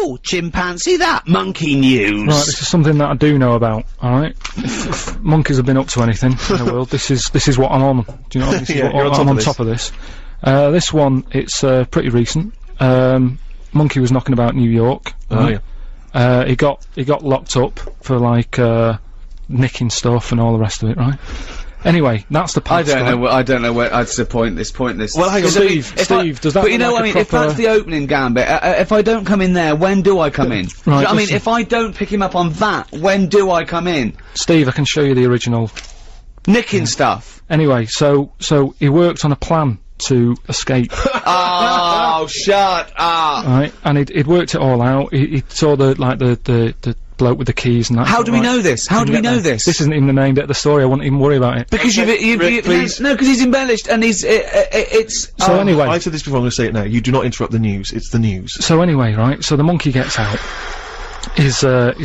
Oh, chimpanzee that, monkey news. Right, this is something that I do know about, alright? If monkeys have been up to anything in the world, this is what I'm on. Do you know what I mean? This is Yeah, what I'm on top of this. This one, it's pretty recent. Monkey was knocking about New York. Oh, yeah. He got locked up for, like, nicking stuff and all the rest of it, right? Anyway, that's the I don't know where, that's the pointless. Well, hang on, Steve, does that But you know look what I like mean, a if that's the opening gambit, if I don't come in there, when do I come in? Do you know what I mean, listen. if I don't pick him up on that, when do I come in? Steve, I can show you the original. Nicking stuff. Anyway, so he worked on a plan to escape. Oh, shut up. Right, and he'd worked it all out. He saw the bloke with the keys and that. How do we know this? How do we know this? This isn't even the main bit of the story. I wouldn't even worry about it. Because please. no, because he's embellished and it's. So anyway, I've said this before, I'm gonna say it now. You do not interrupt the news. It's the news. So anyway, right, so the monkey gets out. He's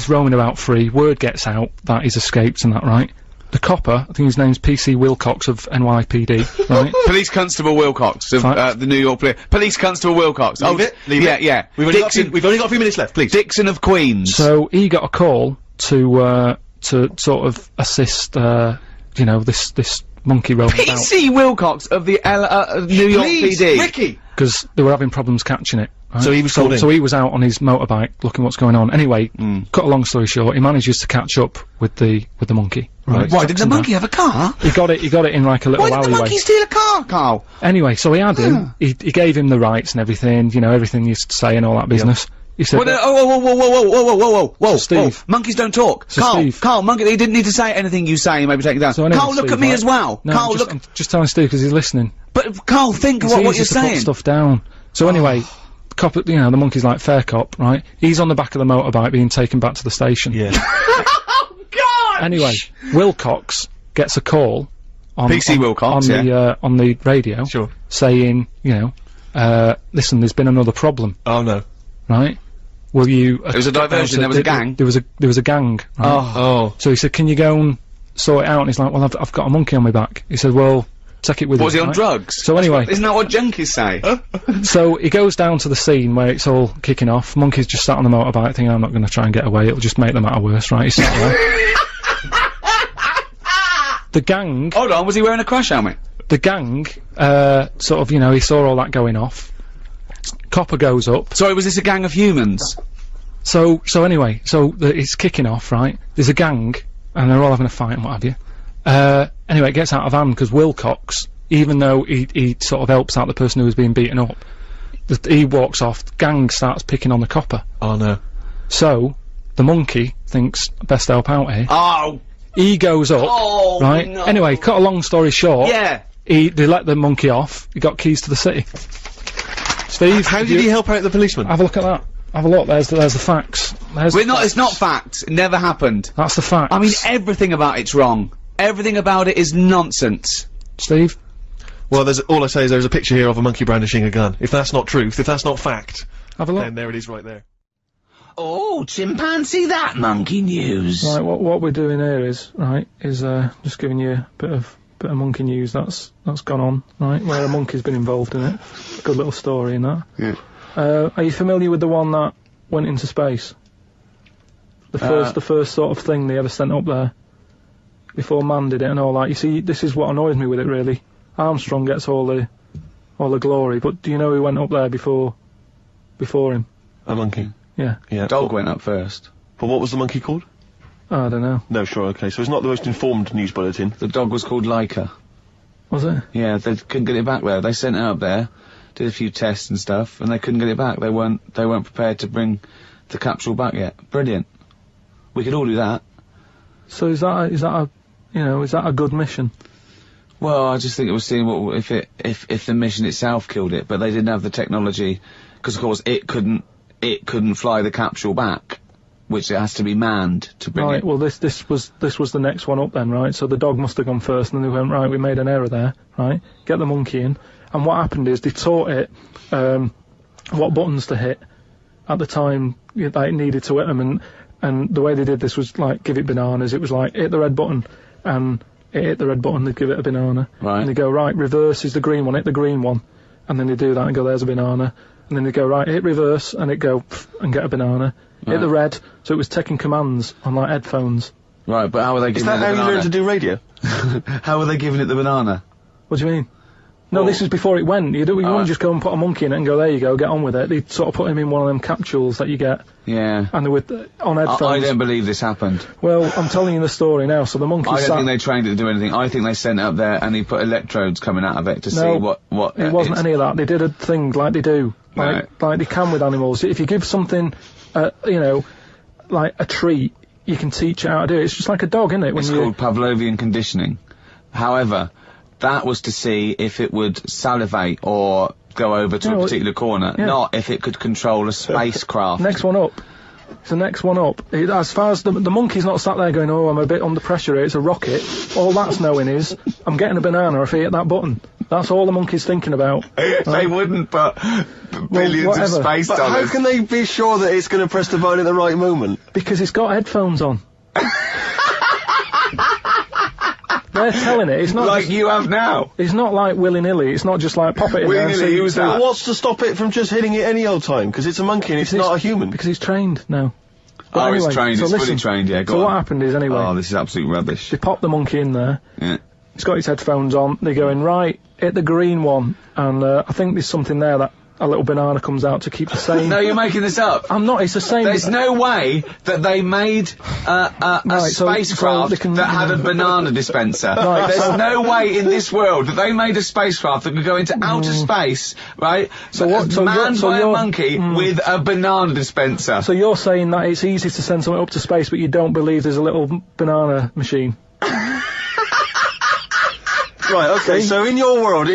roaming about free. Word gets out that he's escaped and that, right? The copper, I think his name's PC Wilcox of NYPD, right? Police Constable Wilcox of the New York Police Constable Wilcox. Leave it. Yeah. We've only got a few minutes left, please. Dixon of Queens. So he got a call to sort of assist, you know, this monkey roaming about. PC Wilcox of the New York PD. Ricky! Because they were having problems catching it. Right? So he was called in. So he was out on his motorbike looking what's going on. Anyway, cut a long story short, he manages to catch up with the monkey. Right? Why did the monkey have a car? He got it in like a little Why did alleyway. the monkey steal a car, Carl? Anyway, so he had him, he gave him the rights and everything, you know, everything you say and all that business. He said, Whoa, Steve. Monkeys don't talk. So Carl, Steve. Carl, monkey, he didn't need to say anything you say, you maybe take it down. So anyway, Carl, look Steve, at me right? as well. No, Carl, I'm just telling Steve because he's listening. But, Carl, think It's what you're easy to put saying. stuff down. So anyway, cop, you know, the monkey's like fair cop, right? He's on the back of the motorbike being taken back to the station. Yeah. Oh, God! Anyway, Wilcox gets a call on PC Wilcox, on the radio, Sure. saying, you know, listen, there's been another problem, Oh, no. right? Will you? There was a diversion, there was a gang. There was a gang. Right? Oh. So he said, can you go and sort it out? And he's like, well, I've got a monkey on my back. He said, well, take it with you. Was he on right? drugs? So anyway, Isn't that what junkies say? so he goes down to the scene where it's all kicking off. Monkey's just sat on the motorbike thinking, I'm not going to try and get away, it'll just make the matter worse, right? He's sat there. The gang... Hold on, was he wearing a crash helmet? The gang, sort of, you know, he saw all that going off. Copper goes up. Sorry, was this a gang of humans? So anyway, it's kicking off, right? There's a gang, and they're all having a fight and what have you. Anyway, it gets out of hand because Wilcox, even though he sort of helps out the person who was being beaten up, he walks off, the gang starts picking on the copper. Oh, no. So, the monkey thinks, best help out here. Oh! He goes up, right? No. Anyway, cut a long story short, Yeah. they let the monkey off, he got keys to the city. Steve, How did he help out the policeman? have a look at that. Have a look, there's the facts. It's not facts. It never happened. That's the facts. I mean, everything about it's wrong. Everything about it is nonsense. Steve? Well, all I say is there's a picture here of a monkey brandishing a gun. If that's not truth, if that's not fact, Have a look. then there it is right there. Oh, chimpanzee that, monkey news. Right, what we're doing here is, right, just giving you a bit of monkey news that's gone on, right, where a monkey's been involved in it. Good little story in that. Yeah. Are you familiar with the one that went into space? The first sort of thing they ever sent up there? Before man did it and all that. You see, this is what annoys me with it, really. Armstrong gets all the glory, but do you know who went up there before him? A monkey. Yeah. Yeah. Dog went up first. But what was the monkey called? I don't know. No, sure, okay. So it's not the most informed news bulletin. The dog was called Leica. Was it? Yeah, they couldn't get it back there. They sent it up there, did a few tests and stuff, and they couldn't get it back. They weren't prepared to bring the capsule back yet. Brilliant. We could all do that. So is that a good mission? Well, I just think it was seeing what if the mission itself killed it, but they didn't have the technology, because of course it couldn't fly the capsule back, which it has to be manned to bring Right, it. well this was the next one up then, right? So the dog must have gone first, and then they went, right, we made an error there, right? Get the monkey in. And what happened is they taught it what buttons to hit at the time that it needed to hit them, and the way they did this was like give it bananas. It was like hit the red button, and it hit the red button, they'd give it a banana. Right. And they go, right, reverse is the green one, hit the green one. And then they do that and go, there's a banana. and then they go, right, hit reverse, and it go, and get a banana. Hit the red, so it was taking commands on, like, headphones. Right, but how are they giving it the banana? Is that how you learn to do radio? How are they giving it the banana? What do you mean? No, this is before it went. You wouldn't just go and put a monkey in it and go, there you go, get on with it. They'd sort of put him in one of them capsules that you get. Yeah. And they were on headphones. I don't believe this happened. Well, I'm telling you the story now. So the monkey I don't think they trained it to do anything. I think they sent it up there and he put electrodes coming out of it to see what it wasn't any of that. They did a thing like they do. Like they can with animals. If you give something, like a treat, you can teach it how to do it. It's just like a dog, isn't it? It's called Pavlovian conditioning. However, that was to see if it would salivate or go over to a particular corner, not if it could control a spacecraft. Next one up. It's the next one up. As far as the monkey's not sat there going, oh, I'm a bit under pressure here, it's a rocket. All that's knowing is, I'm getting a banana if I hit that button. That's all the monkey's thinking about. They wouldn't put billions of space dollars. But how can they be sure that it's going to press the button at the right moment? Because it's got headphones on. They're telling it. It's not like you have now. It's not like willy-nilly. It's not just like pop it in there. Willy-nilly, who's that? What's to stop it from just hitting it any old time? Because it's a monkey and it's not a human. Because he's trained now. But anyway, it's trained. It's fully trained. Yeah. So what happened is anyway. Oh, this is absolute rubbish. They popped the monkey in there. Yeah. He's got his headphones on. They're going right. Hit the green one, and I think there's something there that a little banana comes out to keep the same. No, you're making this up. I'm not. It's the same. There's no way that they made a spacecraft that had a banana dispenser. Right, there's no way in this world that they made a spacecraft that could go into outer space, right? Manned by a monkey with a banana dispenser. So you're saying that it's easy to send something up to space, but you don't believe there's a little banana machine? Right, okay, so in your world,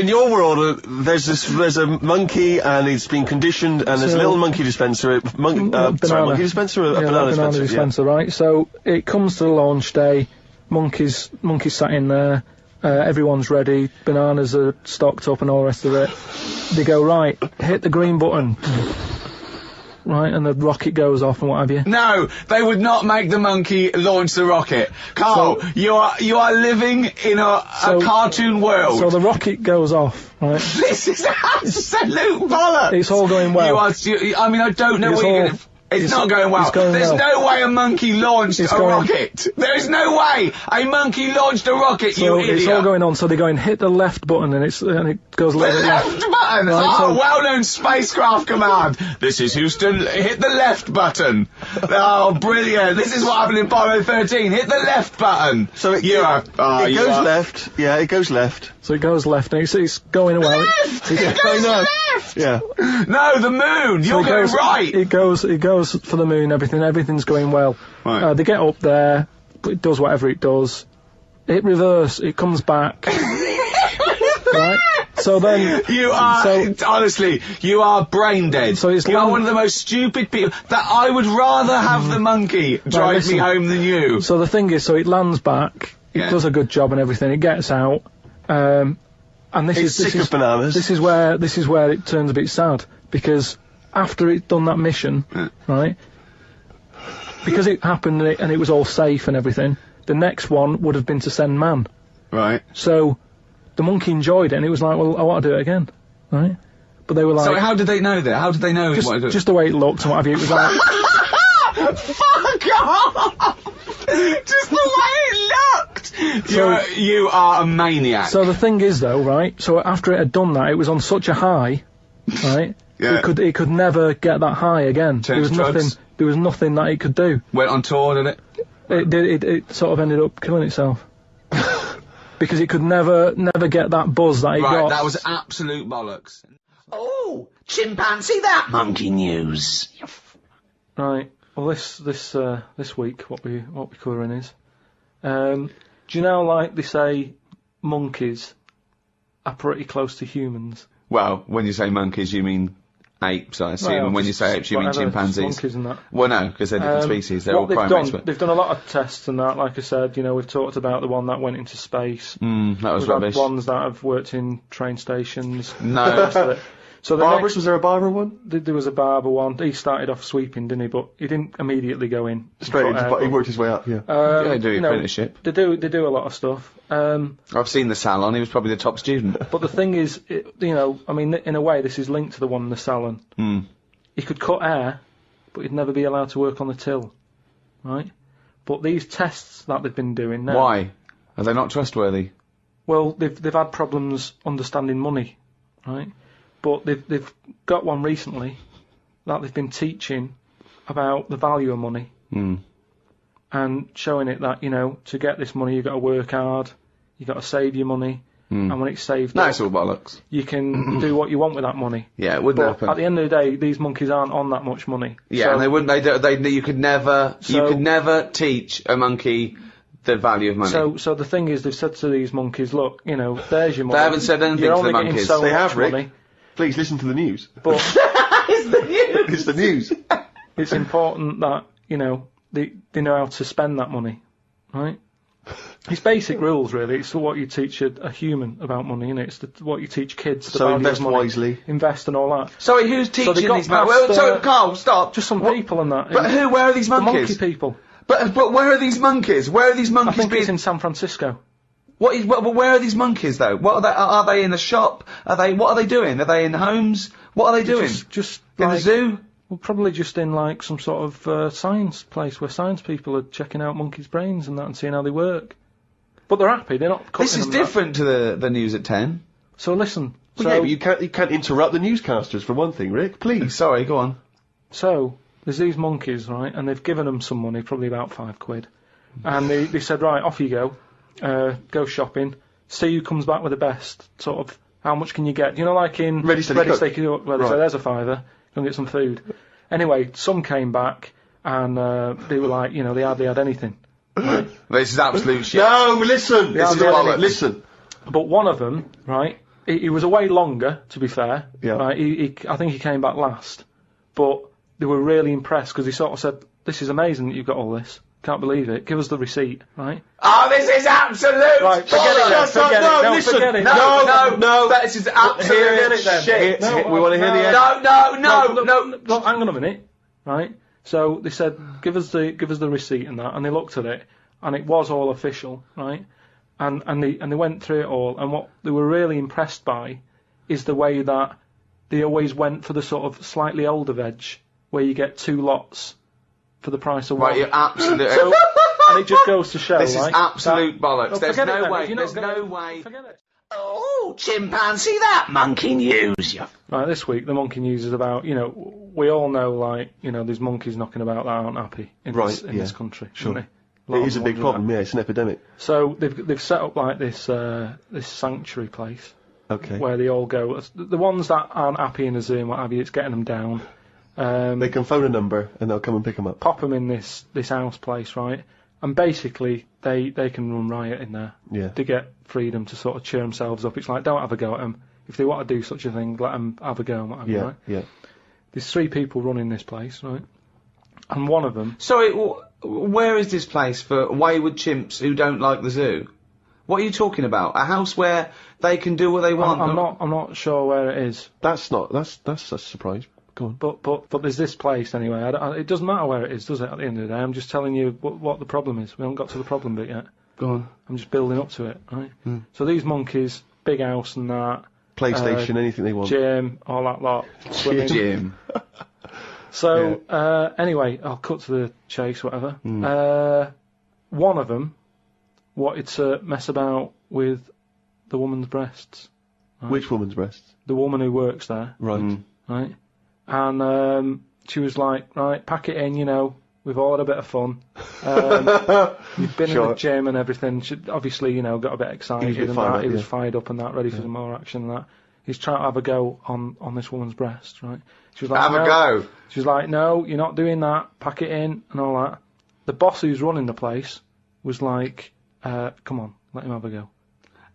there's a monkey and it's been conditioned and there's a little monkey dispenser, monkey dispenser or a banana dispenser? Right, so it comes to the launch day, monkeys sat in there, everyone's ready, bananas are stocked up and all the rest of it. They go, right, hit the green button. Right, and the rocket goes off and what have you. No, they would not make the monkey launch the rocket. Karl, you are living in a cartoon world. So the rocket goes off, right? This is absolute bollocks. It's all going well. I don't know what you're going to... It's not going well. There's no way a monkey launched a rocket. There is no way a monkey launched a rocket, you idiot. It's all going on, so they're going, hit the left button, and it goes a little bit left. Left button! Right, well-known spacecraft command. This is Houston, hit the left button. Oh, brilliant. This is what happened in Apollo 13. Hit the left button. So it goes left. Yeah, it goes left. So it goes left, and it's going away. It goes left! Yeah. No, the moon! You're going right! It goes for the moon, everything's going well. Right. They get up there, it does whatever it does. Hit reverse, it comes back. Right? So then... honestly, you are brain dead. So you are one of the most stupid people, that I would rather have the monkey drive me home than you. So the thing is, so it lands back, it does a good job and everything, it gets out, and this is bananas. This is where it turns a bit sad, because after it's done that mission, right, because it happened and it was all safe and everything, the next one would have been to send man. Right. So the monkey enjoyed it and it was like, well, I want to do it again, right? But they were like... So how did they know that? How did they know just, what to do? Just the way it looked and what have you, it was like... Fuck off! Just the way it looked! You are a maniac. So the thing is though, right, so after it had done that, it was on such a high, right, it could never get that high again. There was nothing that it could do. Went on tour, did it? It sort of ended up killing itself. Because it could never get that buzz that it got. Right, that was absolute bollocks. Oh, chimpanzee, that monkey news. Right. Well, this week, what we're covering is, do you know, like they say, monkeys are pretty close to humans. Well, when you say monkeys, you mean apes, I assume, and when you say apes, you mean chimpanzees. Monkeys and that. Well, no, because they're different species. They're all primates. They've done a lot of tests and that. Like I said, we've talked about the one that went into space. That was We've rubbish. had ones that have worked in train stations. No. So Barbers, was there a barber one? There was a barber one. He started off sweeping, didn't he? But he didn't immediately go in. Straight, he worked his way up, yeah. Yeah, do apprenticeship. They do a lot of stuff. I've seen the salon, he was probably the top student. But the thing is, I mean, in a way, this is linked to the one in the salon. He could cut hair, but he'd never be allowed to work on the till, right? But these tests that they've been doing now... Why? Are they not trustworthy? Well, they've had problems understanding money, right? But they've got one recently that they've been teaching about the value of money and showing it that, to get this money you've got to work hard, you've got to save your money, and when it's saved No, it's all bollocks. you can do what you want with that money. Yeah, it wouldn't happen. At the end of the day, these monkeys aren't on that much money. Yeah, so, and they wouldn't. You could never teach a monkey the value of money. So the thing is, they've said to these monkeys, look, there's your money. They haven't said anything You're to the only getting monkeys. so They much have, Rick. money, Please listen to the news. but It's the news. It's the news. it's important that they know how to spend that money, right? It's basic rules, really. It's what you teach a human about money, and it's what you teach kids. The So value invest of money, wisely. invest and all that. Sorry, who's teaching they got these past, monkeys? Sorry, Carl, stop. Just some people and that. But where are these The monkeys? monkey people. But where are these monkeys? Where are these I monkeys think being... it's in San Francisco. Where are these monkeys, though? What are they in the shop? What are they doing? Are they in homes? What are they doing? Just in the zoo? Well, probably just in like some sort of science place where science people are checking out monkeys' brains and that and seeing how they work. But they're happy. They're not. This is different to the news at 10. So listen. Well, yeah, but you can't interrupt the newscasters for one thing, Rick. Please. Sorry, go on. So there's these monkeys, right, and they've given them some money, probably about £5, and they said, right, off you go, go shopping, see who comes back with the best. Sort of, how much can you get? Like in Ready, Steady, Cook. where they say there's a £5, go and get some food. Anyway, some came back and they were like, they hardly had anything. Right? This is absolute shit. No, listen. This is bollocks. Listen. But one of them, right, he was away longer, to be fair. Yeah. Right, I think he came back last. But they were really impressed because he sort of said, this is amazing that you've got all this. Can't believe it. Give us the receipt, right? Oh, this is absolute Right, forget it. Forget it. No, listen. forget it. No. This is absolute shit. We want to hear the end. No. Look, hang on a minute, right? So they said, give us the receipt and that, and they looked at it, and it was all official, right? And they went through it all, and what they were really impressed by is the way that they always went for the sort of slightly older veg, where you get 2 lots for the price of one. Right, you're absolute. So, and it just goes to show, This right? is absolute bollocks. There's forget it no then. way. If you're There's not no gonna- way. Forget it. Oh, chimpanzee, that monkey news, you. Right, this week the monkey news is about, we all know, like, there's monkeys knocking about that aren't happy in this country. Sure. Isn't they? It is a big problem, yeah, it's an epidemic. So they've set up like this sanctuary place Okay. where they all go. The ones that aren't happy in the zoo and what have you, it's getting them down. They can phone a number and they'll come and pick them up. Pop them in this house place, right? And basically they can run riot in there. Yeah. They get freedom to sort of cheer themselves up. It's like, don't have a go at them. If they want to do such a thing, let them have a go and what have you, right? Yeah. There's 3 people running this place, right? And one of them... Sorry, where is this place for wayward chimps who don't like the zoo? What are you talking about? A house where they can do what they want? I'm not sure where it is. That's a surprise. Go on. But there's this place anyway. It doesn't matter where it is, does it, at the end of the day? I'm just telling you what the problem is. We haven't got to the problem bit yet. Go on. I'm just building up to it, right? So these monkeys, big house and that. PlayStation, anything they want. Gym, all that lot. Swimming. Gym. So, anyway, I'll cut to the chase, whatever. One of them wanted to mess about with the woman's breasts. Right? Which woman's breasts? The woman who works there. Right. Right? And she was like, right, pack it in, we've all had a bit of fun. You've been in the gym and everything. She obviously, got a bit excited and that. He was fired up and that, ready for some more action and that. He's trying to have a go on this woman's breast, right? She was like, Have a go. She was like, no, you're not doing that. Pack it in and all that. The boss who's running the place was like, come on, let him have a go.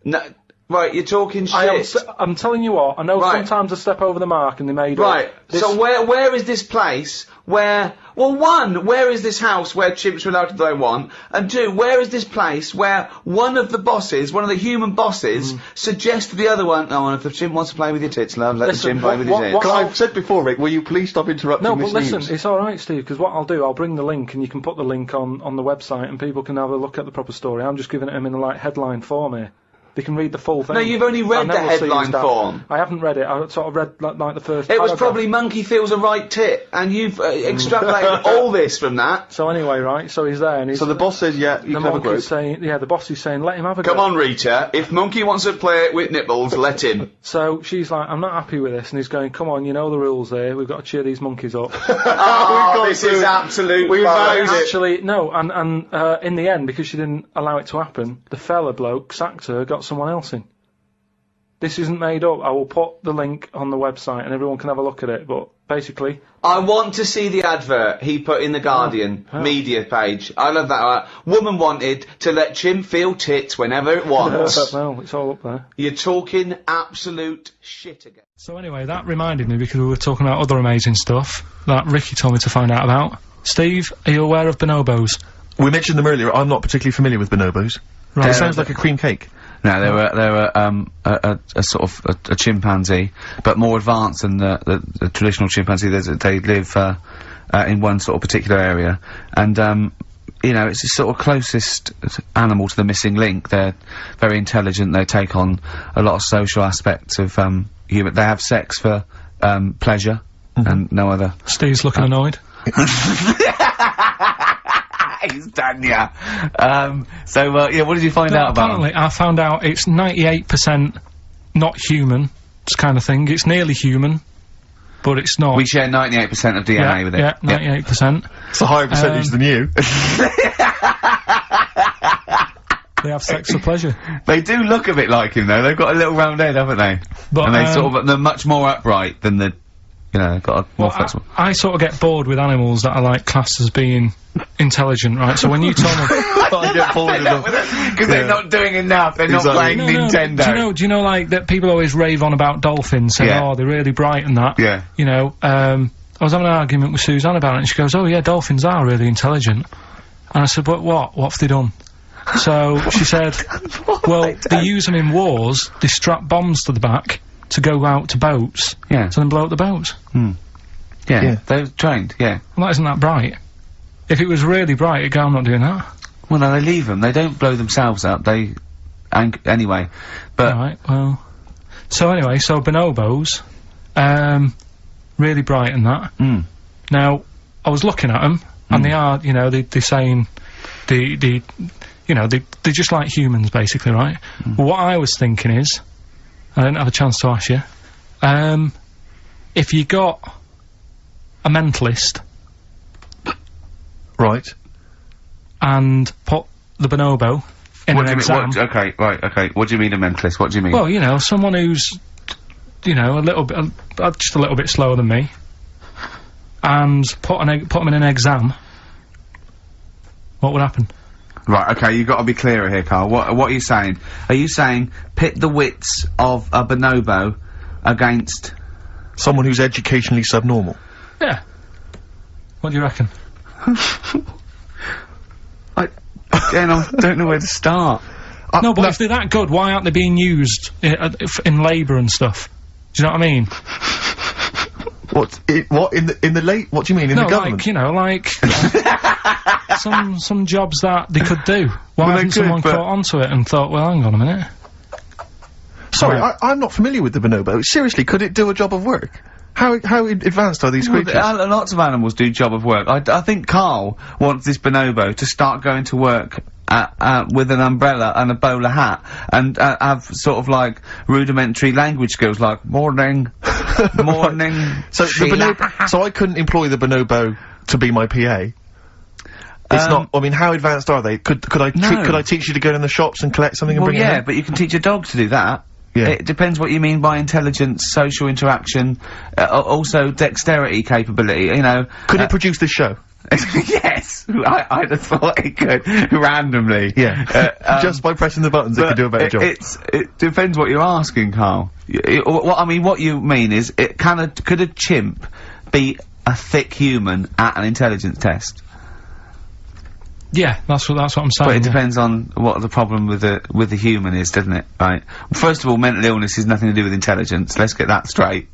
No, Right, you're talking shit. I'm telling you what, I know sometimes I step over the mark and they made Right, so where is this place where... Well, one, where is this house where chimps are allowed to do what they want? And two, where is this place where one of the bosses, one of the human bosses, suggests to the other one, oh, and if the chimp wants to play with your tits, love, let the chimp play with your tits. I've said before, Rick, will you please stop interrupting this news? Listen, it's alright, Steve, because what I'll do, I'll bring the link and you can put the link on the website and people can have a look at the proper story. I'm just giving it them in a, headline form here. They can read the full thing. No, you've only read the headline form. I haven't read it. I sort of read like the first. It paragraph. was probably monkey feels a right tit, and you've extrapolated all this from that. So anyway, right? So he's there, and he's. So the boss says, "Yeah, you can have a group." The boss is saying, "Let him have a go." Come on, Rita. If monkey wants to play with nipples, let him. So she's like, "I'm not happy with this," and he's going, "Come on, you know the rules here. We've got to cheer these monkeys up." This is absolute. Actually, no, and in the end, because she didn't allow it to happen, the fella bloke sacked her, got someone else in. This isn't made up. I will put the link on the website and everyone can have a look at it, but basically... I want to see the advert he put in the Guardian media page. I love that. Woman wanted to let chimp feel tits whenever it wants. Well, it's all up there. You're talking absolute shit again. So anyway, that reminded me, because we were talking about other amazing stuff that Ricky told me to find out about. Steve, are you aware of bonobos? We mentioned them earlier. I'm not particularly familiar with bonobos. Right. It sounds like a cream cake. No, they were a sort of a chimpanzee, but more advanced than the traditional chimpanzee. They live in one sort of particular area, and you know, it's the sort of closest animal to the missing link. They're very intelligent. They take on a lot of social aspects of human. They have sex for pleasure and no other. Steve's looking annoyed. He's done ya. Yeah, what did you find out about? Apparently, I found out it's 98% not human, this kind of thing. It's nearly human, but it's not. We share 98% of DNA with it. Yeah, 98%. It's a higher percentage than you. They have sex for pleasure. They do look a bit like him, though. They've got a little round head, haven't they? But, and they're much more upright than the... You know, got a more flexible. I sort of get bored with animals that are like classed as being intelligent, right? So when you told me, I get bored with them because they're not doing enough. They're not playing Nintendo. Do you know, like that people always rave on about dolphins, saying, "Oh, they're really bright and that." Yeah. You know, I was having an argument with Suzanne about it, and she goes, "Oh yeah, dolphins are really intelligent." And I said, "But what? What have they done?" So she said, "Well, they use them in wars. They strap bombs to the back to go out to boats, to then blow up the boats." Yeah, they're trained, Well, that isn't that bright. If it was really bright, it'd go, I'm not doing that. Well, no, they leave them. They don't blow themselves up. They... anyway, but... Right, well... So anyway, so bonobos, really bright and that. Now, I was looking at them, and they are, you know, they're saying... you know, they're just like humans, basically, right? But what I was thinking is... I didn't have a chance to ask you. If you got a mentalist, right, and put the bonobo in an exam. Okay. What do you mean a mentalist? What do you mean? Well, you know, someone who's, you know, a little bit, just a little bit slower than me, and put them in an exam. What would happen? Right, okay, you've got to be clearer here, Karl. What are you saying? Are you saying pit the wits of a bonobo against... someone who's educationally subnormal? Yeah. What do you reckon? I don't know where to start. No, but if they're that good, why aren't they being used in labour and stuff? Do you know what I mean? What in the late? What do you mean in the government? Like, you know, like some jobs that they could do. Why hasn't someone caught onto it and thought, well, hang on a minute? Sorry, I'm not familiar with the bonobo. Seriously, could it do a job of work? How advanced are these creatures? Lots of animals do job of work. I think Karl wants this bonobo to start going to work with an umbrella and a bowler hat and have sort of like rudimentary language skills like morning. So so I couldn't employ the bonobo to be my PA. It's not. I mean, how advanced are they? Could I teach you to go in the shops and collect something and bring it home? But you can teach a dog to do that. Yeah. It depends what you mean by intelligence, social interaction, also dexterity capability, you know. Could it produce this show? Yes, I'd have thought it could randomly. Yeah, just by pressing the buttons, it could do a better job. It depends what you're asking, Karl. What you mean is, could a chimp beat a thick human at an intelligence test? Yeah, that's what I'm saying. But it depends on what the problem with the human is, doesn't it? Right. First of all, mental illness has nothing to do with intelligence. Let's get that straight.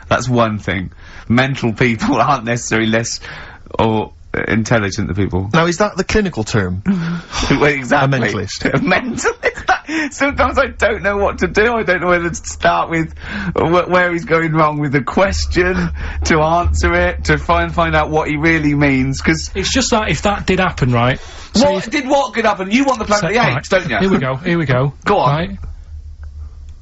That's one thing. Mental people aren't necessarily less or intelligent than people. Now, is that the clinical term? Well, exactly. A mentalist. A mentalist. Sometimes I don't know what to do. I don't know whether to start with where he's going wrong with the question, to answer it, to find out what he really means, because... It's just that if that did happen, right... What could happen? You want the Planet of the Apes, don't you? Here we go. Go on. Right?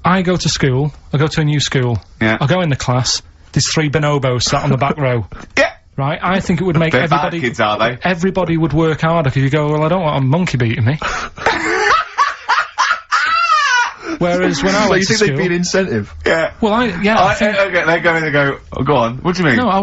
I go to school. I go to a new school. Yeah. I go in the class. There's 3 bonobos sat on the back row. Yeah. Right? I think it would make They're everybody... bad kids, are they? Everybody would work harder, because you go, well, I don't want a monkey beating me. Whereas when I went to school... So you think they'd be an incentive? Yeah. Well, I think... Okay, they go, oh, go on. What do you mean? No, I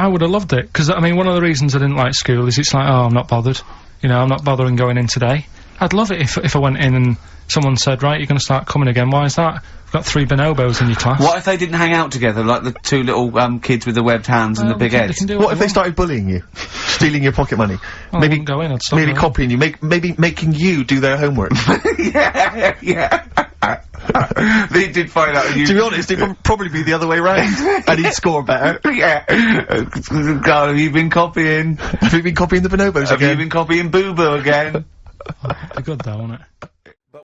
would have loved it, because, I mean, one of the reasons I didn't like school is it's like, oh, I'm not bothered. You know, I'm not bothering going in today. I'd love it if I went in and someone said, right, you're going to start coming again. Why is that? We've got 3 bonobos in your class. What if they didn't hang out together, like the 2 little, kids with the webbed hands and the big heads? What if they started bullying you? Stealing your pocket money? Well, maybe go in, maybe copying you, maybe making you do their homework. Yeah. They did find out you... To be honest, it would probably be the other way round. And he'd score better. Yeah. Karl, have you been copying? Have you been copying the bonobos again? Have you been copying Boo Boo again? They're good though, aren't it?